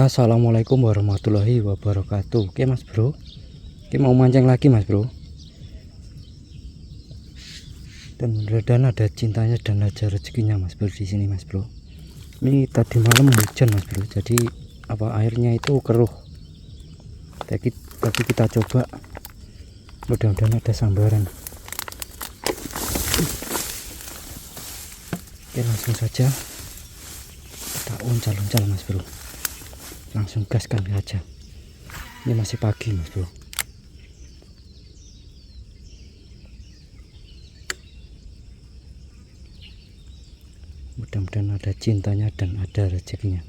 Assalamualaikum warahmatullahi wabarakatuh. Oke mas bro, oke mau mancing lagi mas bro. Dan ada cintanya dan ada rezekinya mas bro di sini mas bro. Ini tadi malam hujan mas bro, jadi airnya itu keruh. Tapi kita coba, mudah-mudahan ada sambaran. Oke langsung saja kita uncal-uncal mas bro. Langsung gaskan aja. Ini masih pagi mas bro. Mudah-mudahan ada cintanya dan ada rezekinya.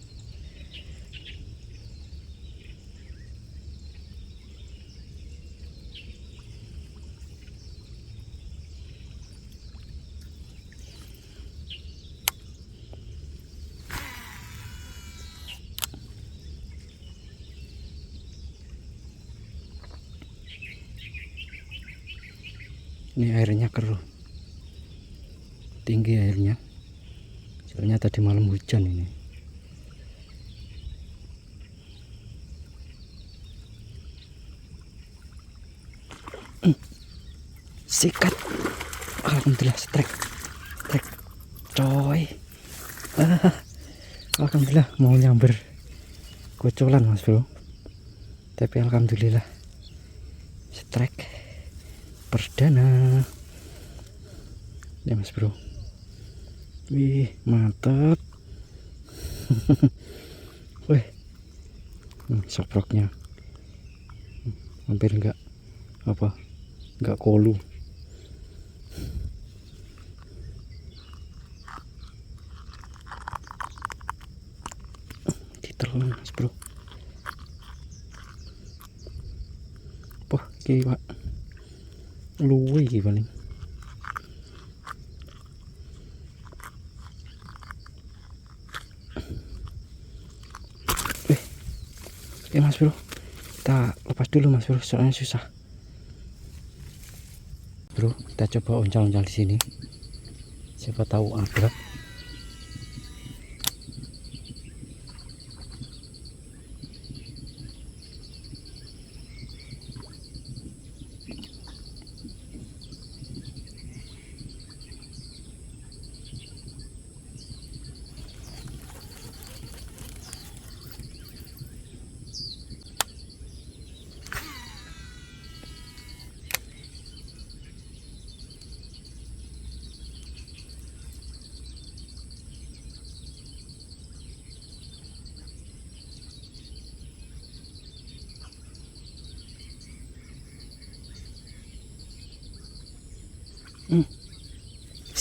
Ini airnya keruh, tinggi airnya, soalnya tadi malam hujan ini. Sikat, alhamdulillah strike coy. Alhamdulillah mau nyamber gocolan mas bro, tapi alhamdulillah strike perdana ya mas bro. Wih mantap. Wih soproknya hampir enggak kolu. Ditelan mas bro. Wah iki pak luwe iki paling. Oke mas bro, kita lepas dulu mas bro, soalnya susah bro. Kita coba uncal-uncal di sini, siapa tahu ada.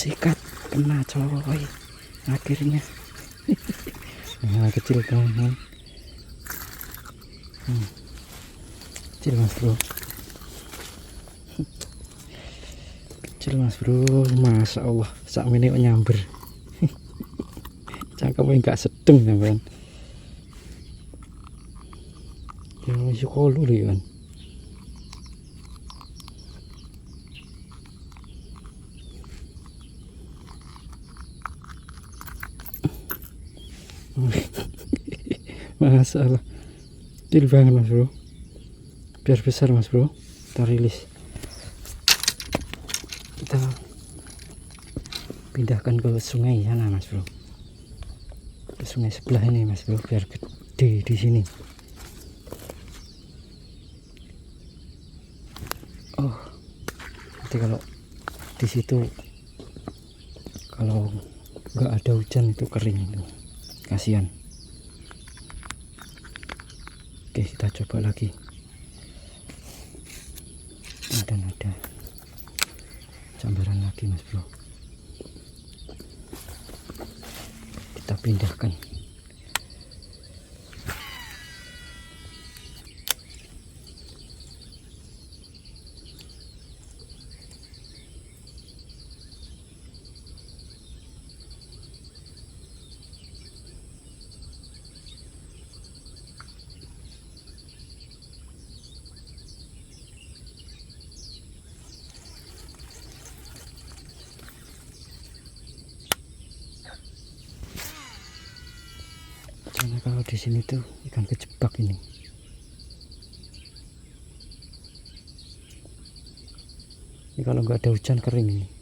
Sikat, kena coy akhirnya. Nah, kecil kawan. Kecil mas bro, kecil mas bro. Masya Allah sak ini nyamber. Cangkemnya enggak sedeng teman. Ya masih kolu kan. Masalah kecil banget mas bro, biar besar mas bro kita rilis. Kita pindahkan ke sungai sana mas bro, ke sungai sebelah ini mas bro, biar gede di sini. Oh nanti kalau di situ kalau nggak ada hujan itu kering itu, kasihan. Oke kita coba lagi. Dan ada sambaran lagi mas bro, kita pindahkan. di sini tuh ikan kejebak ini. Ini kalau nggak ada hujan kering ini.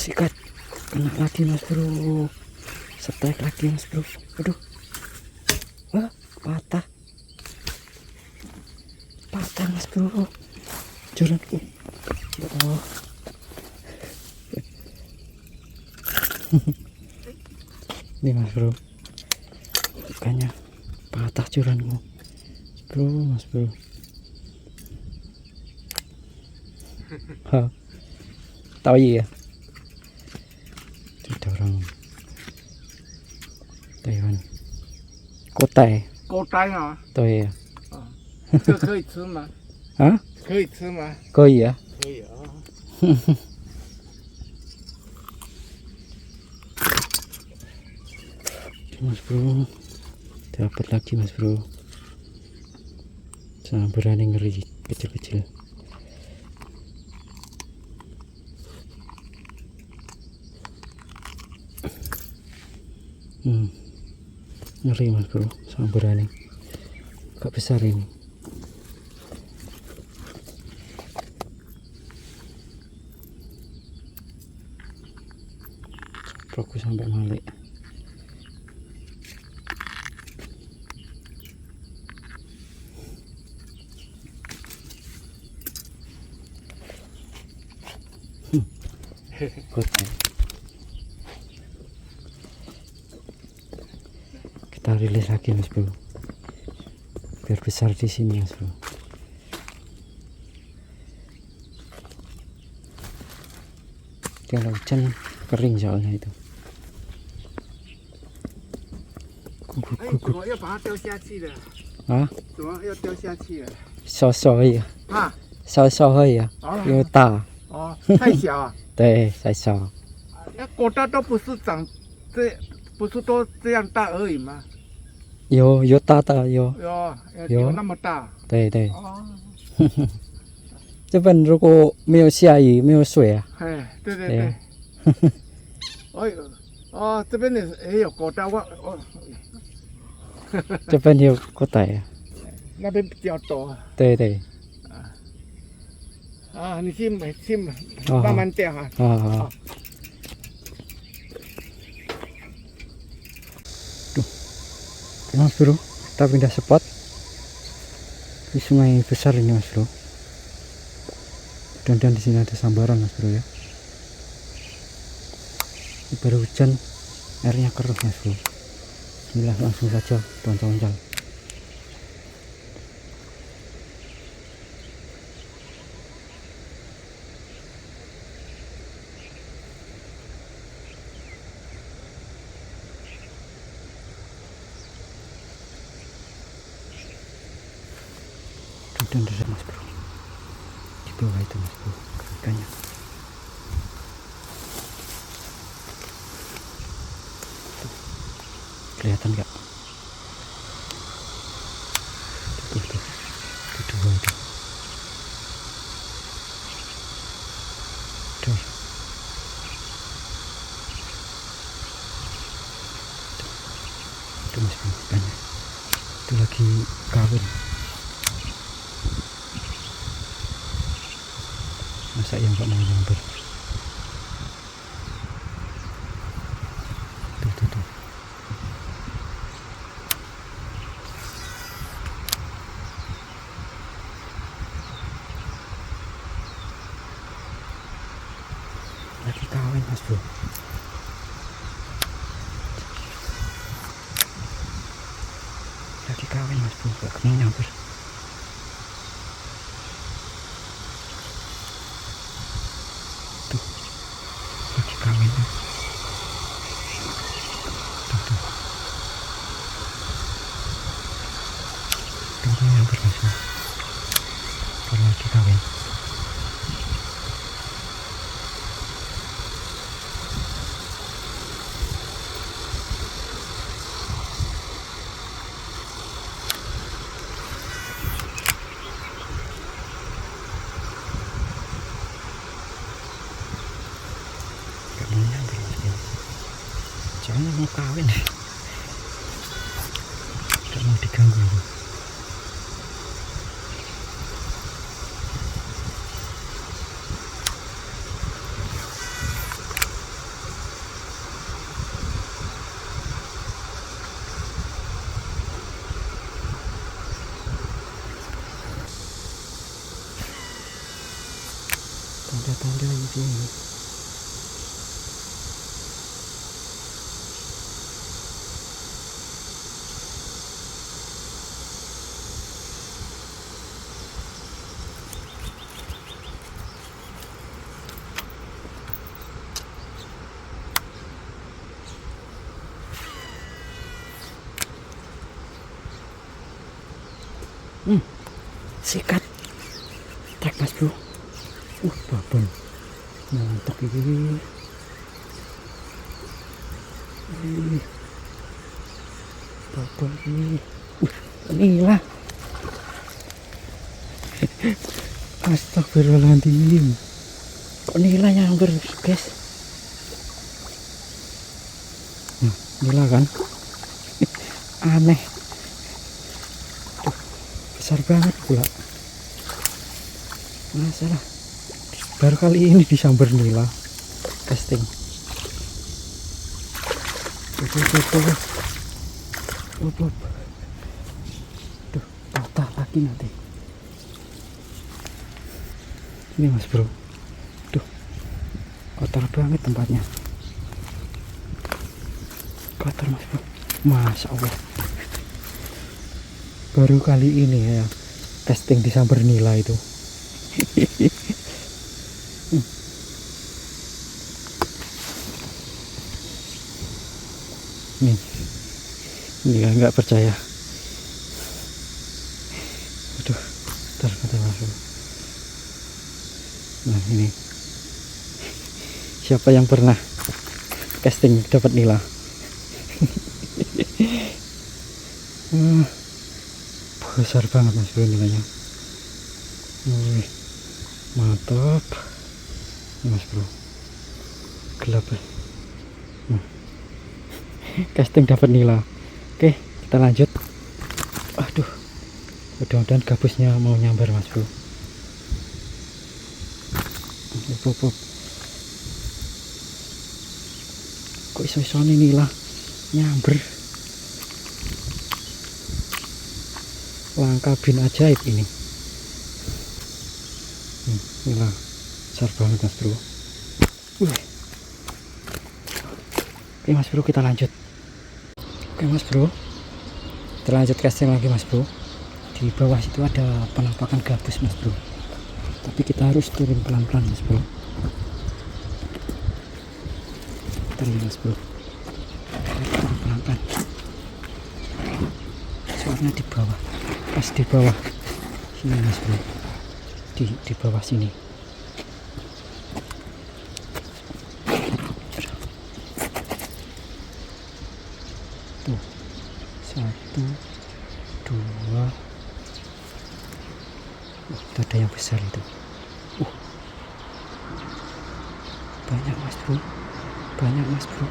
Sikat, kena lagi mas bro, strike lagi mas bro. Aduh, wah patah mas bro, joranku. Ya Allah. Ini mas bro, ikannya patah joranku bro, mas bro. Ha, tahu ya? Ada orang Taiwan. Kotai. Kotai啊， 对呀。这可以吃吗？啊？可以吃吗？可以啊。可以啊。Mas bro, dapat lagi mas bro. Jangan berani ngeri kecil-kecil. Ngeri mas bro, sangat berani. Agak besar ini. Aku sampai malik. Kotai. Kita rilis lagi mas bro, biar besar di sini mas bro. Kalau hujan kering soalnya itu. 哎，怎么要把它掉下去了？啊？怎么要掉下去了？稍稍而已啊，啊？稍稍而已啊，哦因为大。哦，太小啊！对，太小。那果大都不是长这，不是都这样大而已吗？有大的有。有那么大？对对。哦，这边如果没有下雨，没有水啊。哎，对对对。哎呦，哦，这边也有果大，这边有kotai啊。那边比较多。对对。啊，你去慢慢钓啊。啊。Mas bro, kita pindah spot di sungai besar ini mas bro. Dan di sini ada sambaran mas bro ya. Ini baru hujan, airnya keruh mas bro. Bismillah, langsung saja loncal-loncal. Dan ada mas bro, di bawah itu mas bro ikannya. Tuh, kelihatan nggak? Tuh, dua itu. Tuh. kawin. Masa yang nggak mau nyamber? Tuh. Lagi kawin mas bro. Lagi kawin mas bro, nggak mau nyamber. Tuh, lagi kawin tuh. Tuh. Nggak mau nyamber mas bro. Kalau lagi kawin. Jangan mau kawin, gak mau diganggu. Tanda-tanda ini. Sikat trek mas bro. Babon mantap ini. Babon ini. Inilah. Astagfirullahaladzim. Kok nila nyamber guys? Nila kan? Aneh. Besar banget pula. Masalah baru kali ini disambar nila casting. Tuh patah lagi nanti. Ini mas bro, tuh kotor banget tempatnya, kotor mas bro. Masya Allah, baru kali ini ya casting disambar nila itu. Nih, nggak percaya. Aduh, bentar masuk. Nah ini, siapa yang pernah casting dapat nila? Besar banget mas bro nilainya. Wih, mantap mas bro, gelap ya. Casting dapat nila. Oke, kita lanjut. Aduh, mudah-mudahan gabusnya mau nyambar mas bro. Kok iso-iso nila nyamber. Langkah bin ajaib ini. Nila besar banget mas bro. Oke mas bro, kita lanjut. Oke mas bro, kita lanjut casting lagi mas bro. Di bawah situ ada penampakan gabus mas bro, tapi kita harus turun pelan-pelan mas bro. Turun mas bro, turun pelan-pelan. Soalnya di bawah, pas di bawah sini mas bro, di bawah sini. Tuh, 1, 2. Itu ada yang besar itu. Banyak mas bro, banyak mas bro.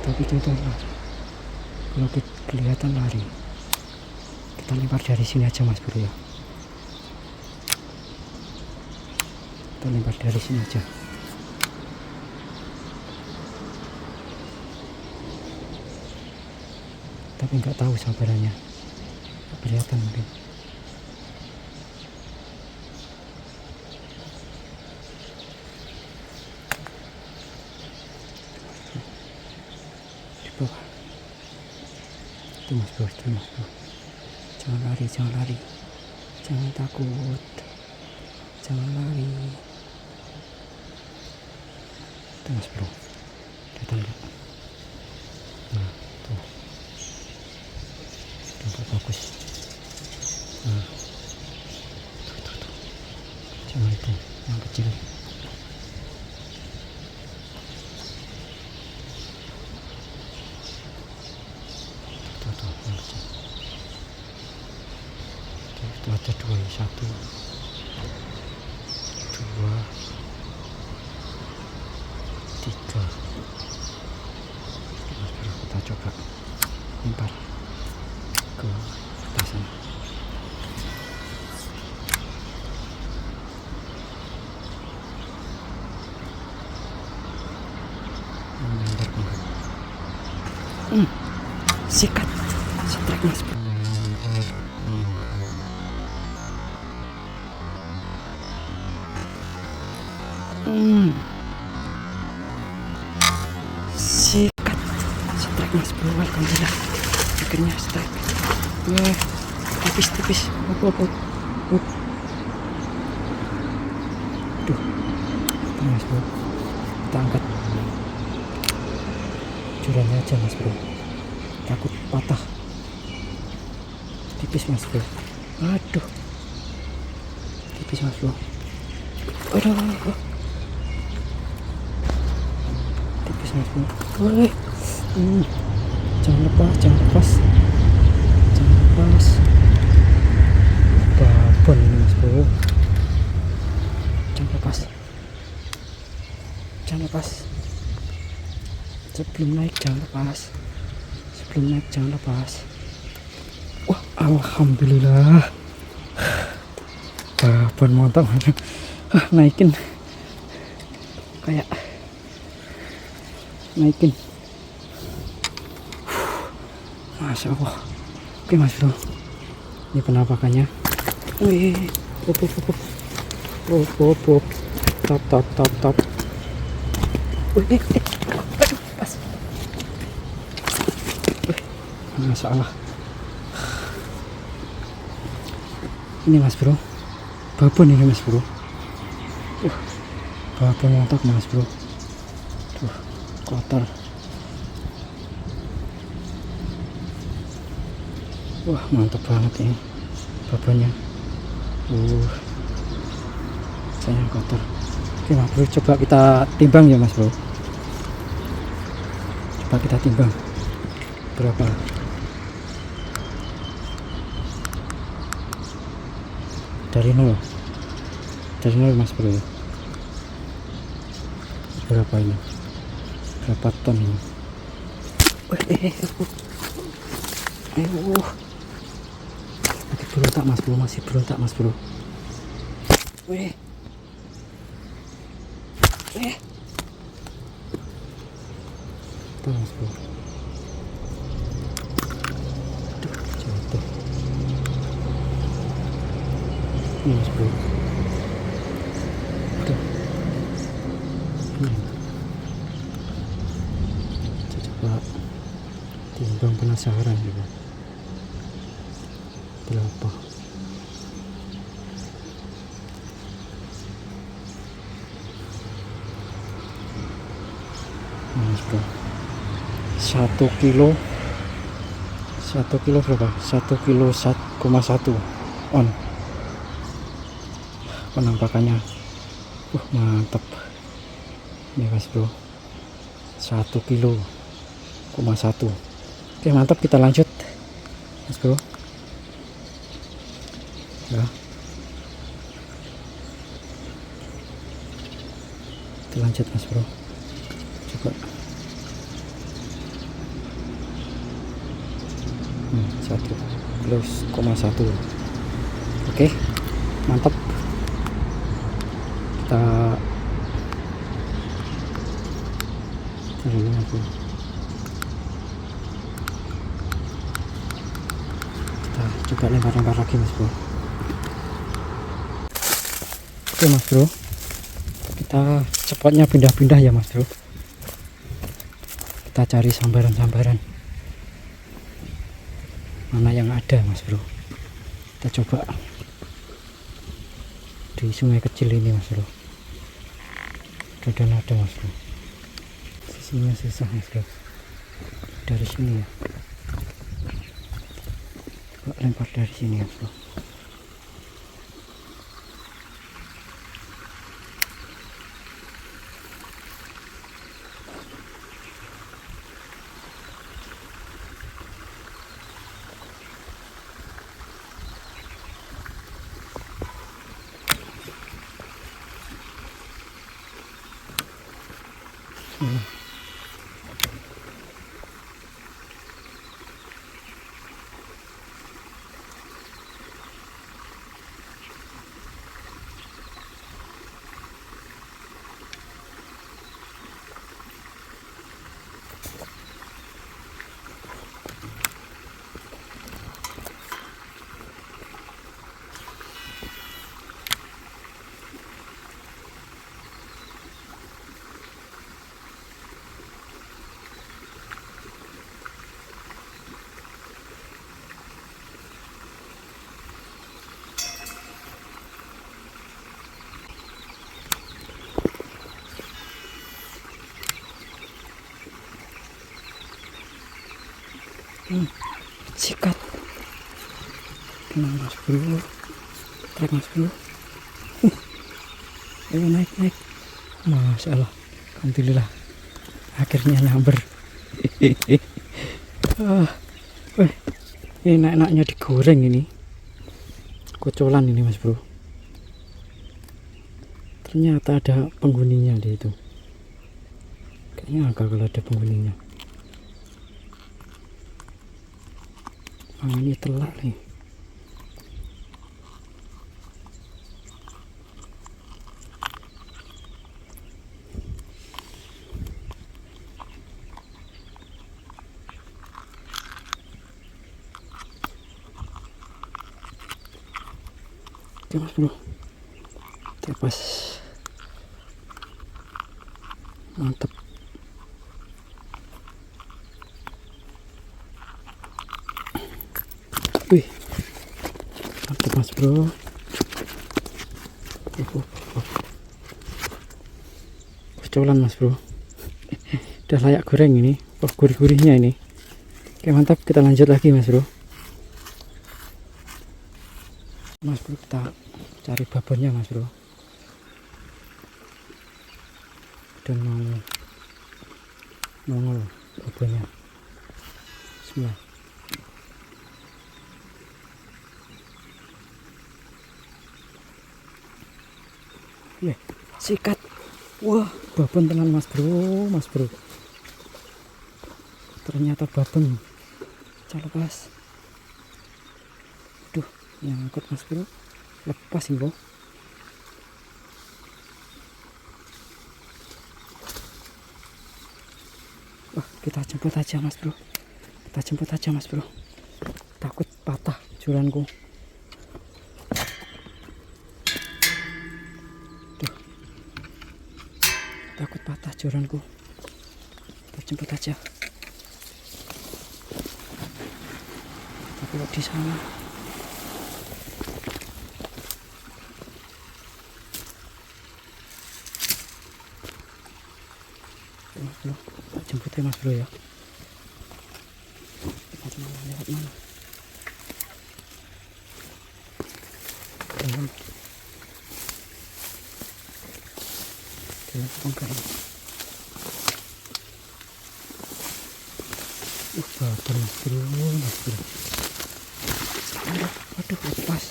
Tapi itu kalau kelihatan lari. Kita lempar dari sini aja mas bro ya. Kita lempar dari sini aja. Tapi nggak tahu sabarannya, nggak kelihatan mungkin. Di bawah itu mas bro, itu mas bro. Jangan lari, jangan lari, jangan takut, jangan lari. Itu mas bro, kelihatan nggak? Nah tuh, tempat bagus. Nah tuh. Jangan itu yang kecil. Tuh yang kecil. Itu ada dua, satu, dua, tiga. Kita coba lempar ke atas sana. Lempar ke enggak. Sikat, strike mas bro. Sikat, strike mas bro. Alhamdulillah, akhirnya strike. Wah, tipis. Up. Tuh, mas bro. Kita angkat jurannya aja mas bro, takut patah. Tipis mas bro. Aduh, tipis mas bro. Aduh, tipis mas bro. Boleh. Jangan lepas. Babon ini mas bro. Jangan lepas. Sebelum naik jangan lepas. Wah, alhamdulillah. Babon mantap. Naikin. Masya Allah. Oke mas bro, ini penampakannya. Wih, top. Wih, aduh, pas. Masya Allah. Ini mas bro, babon ini mas bro. Babon mantap mas bro. Tuh, kotor. Wah, mantap banget ini babonnya. Sayang kotor. Oke mas bro, coba kita timbang ya mas bro. Coba kita timbang berapa. Dari nol mas bro. Berapa ini? Berapa ton ini? Ayo. Masih berontak mas bro. Weh. Tuh mas bro. Tuh, jatuh. Ini mas bro. Tuh. Coba timbang, penasaran juga. Berapa? Mas bro, 1 kilo berapa? 1 kilo 1,1 on. Penampakannya mantap ini mas bro, 1 kilo 1,1. Oke mantap, kita lanjut mas bro ya. Kita lanjut mas bro, coba. Satu. 12,1. Oke, mantap. Kita coba lempar-lempar lagi Mas Bro. Oke Mas Bro, kita cepatnya pindah-pindah ya Mas Bro. Kita cari sambaran-sambaran mana yang ada Mas Bro. Kita coba di sungai kecil ini Mas Bro. Dan ada Mas Bro. Sisinya susah Mas Bro. Dari sini ya. Coba lempar dari sini Mas Bro. Sikat. Tenang Mas Bro. Trek Mas Bro. Ayo naik. Masya Allah. Alhamdulillah. Akhirnya nyamber. Enak-enaknya digoreng ini. Kocolan ini Mas Bro. Ternyata ada penghuninya di itu. Kayaknya agak kalau ada penghuninya. Ini telak nih. Oke Mas Bro, tepas mantap. Wih, mantap Mas Bro. Kocolan Mas Bro. Udah layak goreng ini. Gurih-gurihnya ini. Oke mantap, kita lanjut lagi Mas Bro. Mas Bro, kita cari babonnya Mas Bro. Dan nongol babonnya. Bismillah. Sikat. Wah, babon tenan Mas Bro. Ternyata babon. Lepas. Duh, yang angkut Mas Bro. Lepas ini, Bro. Wah, kita jemput aja Mas Bro. Takut patah juranku. Takut patah joranku. Kita jemput aja. Tapi di sana. Mas Bro, jemput ya Mas Bro ya. Lewat mana? Dalam bongkar. Babon Mas Bro. Aduh, lepas.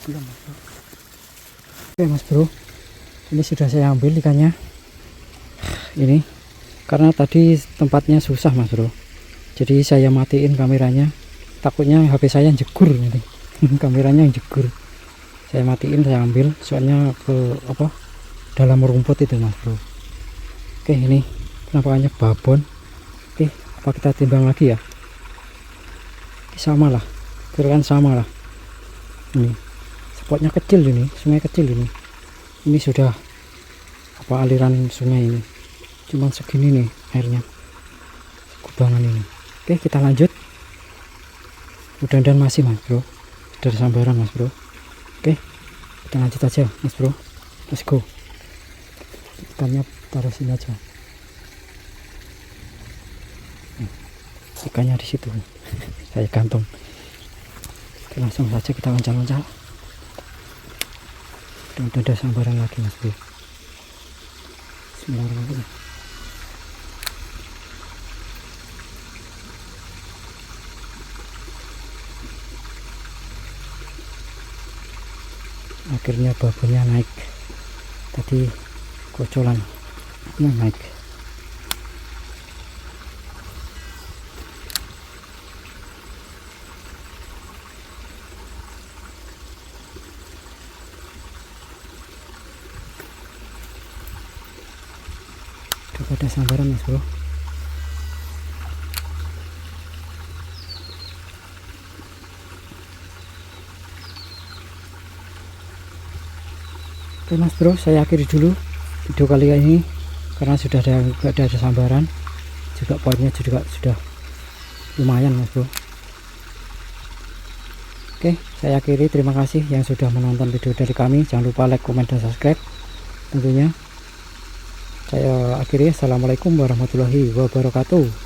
Belum Mas Bro. Oke Mas Bro, ini sudah saya ambil ikannya. Ini karena tadi tempatnya susah Mas Bro, Jadi saya matiin kameranya, takutnya HP saya jegur nanti. Kameranya yang jegur. Saya matiin, saya ambil, soalnya ke dalam rumput itu mas bro. Oke, ini penampakannya babon. Oke, apa kita timbang lagi ya? Sama lah, kira-kira sama lah. Ini spotnya kecil, ini sungai kecil, ini sudah aliran sungai ini cuman segini nih airnya, kubangan ini. Oke, kita lanjut. Mudah-mudahan masih mas bro, dari sambaran mas bro. Oke, kita lanjut aja mas bro, let's go. Ikannya taruh sini aja, ikannya di situ. Saya gantung. Oke, langsung saja kita loncat-loncat. Udah ada sambaran lagi mas bro. Bismillahirrahmanirrahim. Akhirnya babonnya naik. Tadi kocolan yang naik. Ada sambaran mas bro. Oke mas bro, saya akhiri dulu video kali ini karena sudah ada sambaran juga, poinnya juga sudah lumayan mas bro. Oke, saya akhiri, terima kasih yang sudah menonton video dari kami. Jangan lupa like, comment, dan subscribe tentunya. Saya akhiri, assalamualaikum warahmatullahi wabarakatuh.